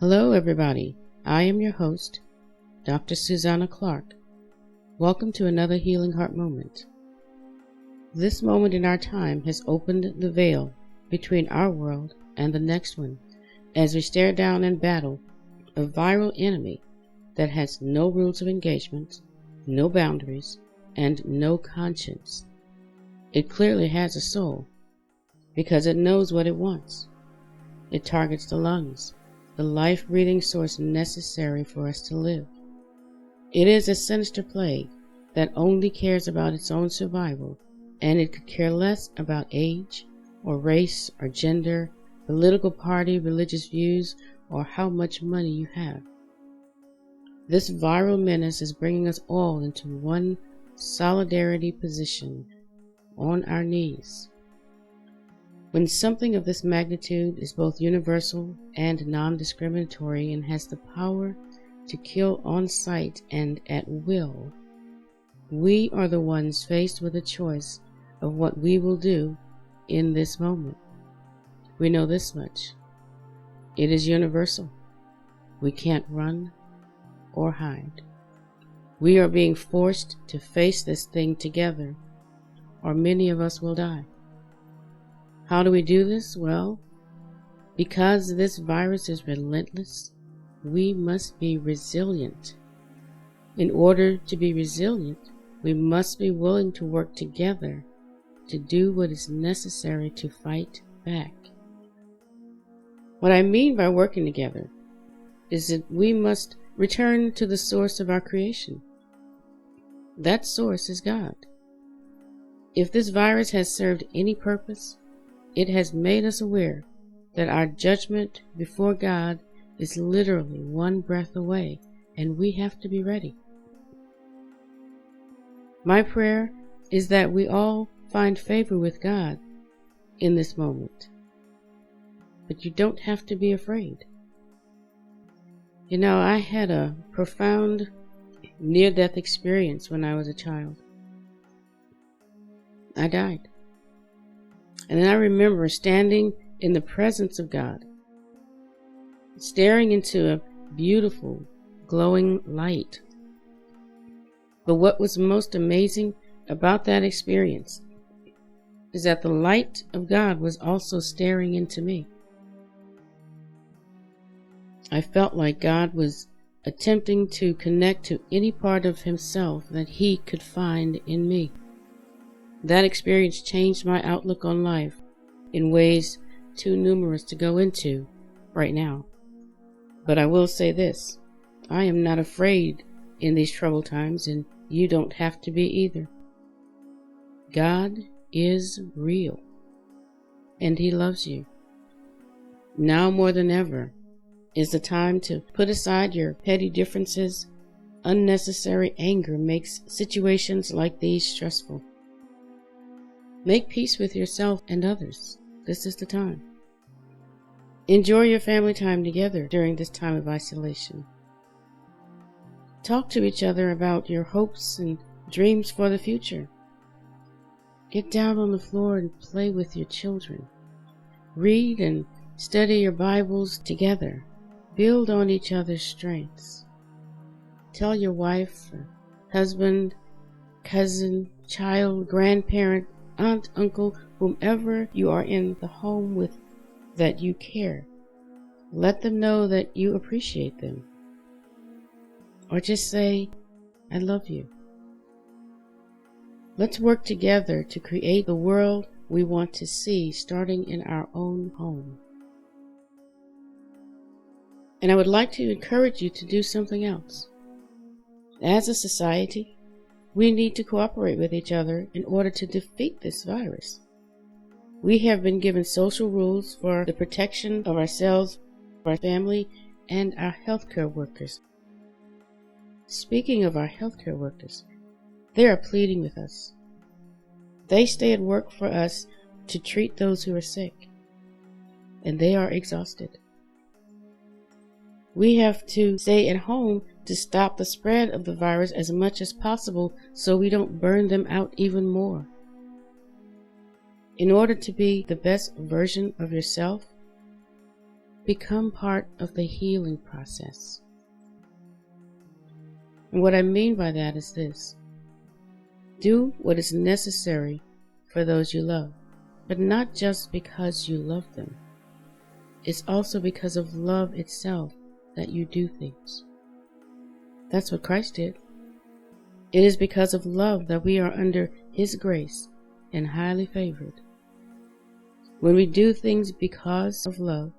Hello, everybody. I am your host, Dr. Susanna Clark. Welcome to another Healing Heart Moment. This moment in our time has opened the veil between our world and the next one as we stare down and battle a viral enemy that has no rules of engagement, no boundaries, and no conscience. It clearly has a soul because it knows what it wants. It targets the lungs, the life-breathing source necessary for us to live. It is a sinister plague that only cares about its own survival, and it could care less about age, or race, or gender, political party, religious views, or how much money you have. This viral menace is bringing us all into one solidarity position, on our knees. When something of this magnitude is both universal and non-discriminatory and has the power to kill on sight and at will, we are the ones faced with a choice of what we will do in this moment. We know this much. It is universal. We can't run or hide. We are being forced to face this thing together, or many of us will die. How do we do this? Well, because this virus is relentless, we must be resilient. In order to be resilient, we must be willing to work together to do what is necessary to fight back. What I mean by working together is that we must return to the source of our creation. That source is God. If this virus has served any purpose, it has made us aware that our judgment before God is literally one breath away, and we have to be ready. My prayer is that we all find favor with God in this moment. But you don't have to be afraid. You know, I had a profound near-death experience when I was a child. I died. And then I remember standing in the presence of God, staring into a beautiful, glowing light. But what was most amazing about that experience is that the light of God was also staring into me. I felt like God was attempting to connect to any part of himself that he could find in me. That experience changed my outlook on life in ways too numerous to go into right now. But I will say this, I am not afraid in these troubled times, and you don't have to be either. God is real, and he loves you. Now more than ever is the time to put aside your petty differences. Unnecessary anger makes situations like these stressful. Make peace with yourself and others. This is the time. Enjoy your family time together during this time of isolation. Talk to each other about your hopes and dreams for the future. Get down on the floor and play with your children. Read and study your Bibles together. Build on each other's strengths. Tell your wife, husband, cousin, child, grandparent, aunt, uncle, whomever you are in the home with, that you care. Let them know that you appreciate them. Or just say, I love you. Let's work together to create the world we want to see, starting in our own home. And I would like to encourage you to do something else. As a society, we need to cooperate with each other in order to defeat this virus. We have been given social rules for the protection of ourselves, our family, and our healthcare workers. Speaking of our healthcare workers, they are pleading with us. They stay at work for us to treat those who are sick, and they are exhausted. We have to stay at home to stop the spread of the virus as much as possible so we don't burn them out even more. In order to be the best version of yourself, become part of the healing process. And what I mean by that is this: do what is necessary for those you love, but not just because you love them. It's also because of love itself that you do things. That's what Christ did. It is because of love that we are under His grace and highly favored. When we do things because of love,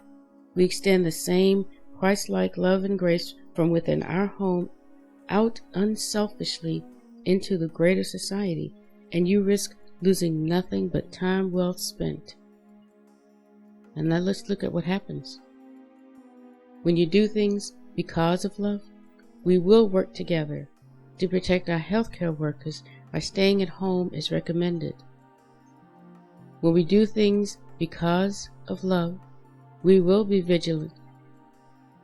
we extend the same Christ-like love and grace from within our home out unselfishly into the greater society, and you risk losing nothing but time well spent. And now let's look at what happens. When you do things because of love, we will work together to protect our healthcare workers by staying at home as recommended. When we do things because of love, we will be vigilant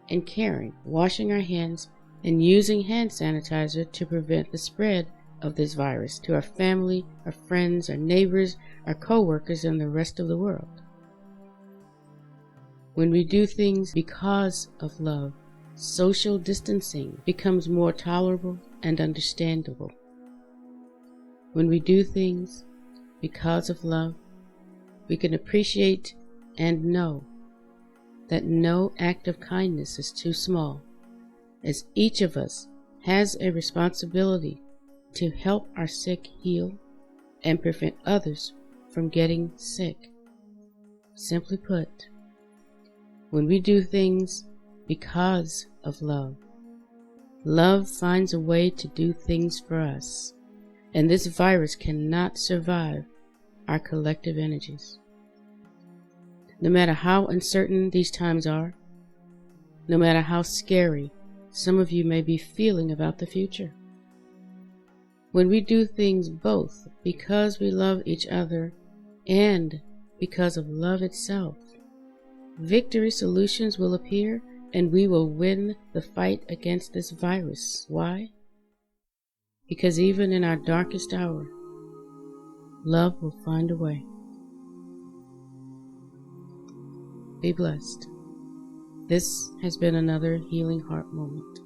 and caring, washing our hands and using hand sanitizer to prevent the spread of this virus to our family, our friends, our neighbors, our co-workers, and the rest of the world. When we do things because of love, social distancing becomes more tolerable and understandable. When we do things because of love, we can appreciate and know that no act of kindness is too small, as each of us has a responsibility to help our sick heal and prevent others from getting sick. Simply put, when we do things because of love, love finds a way to do things for us, and this virus cannot survive our collective energies. No matter how uncertain these times are, no matter how scary some of you may be feeling about the future, when we do things both because we love each other and because of love itself, victory solutions will appear and we will win the fight against this virus. Why? Because even in our darkest hour, love will find a way. Be blessed. This has been another Healing Heart Moment.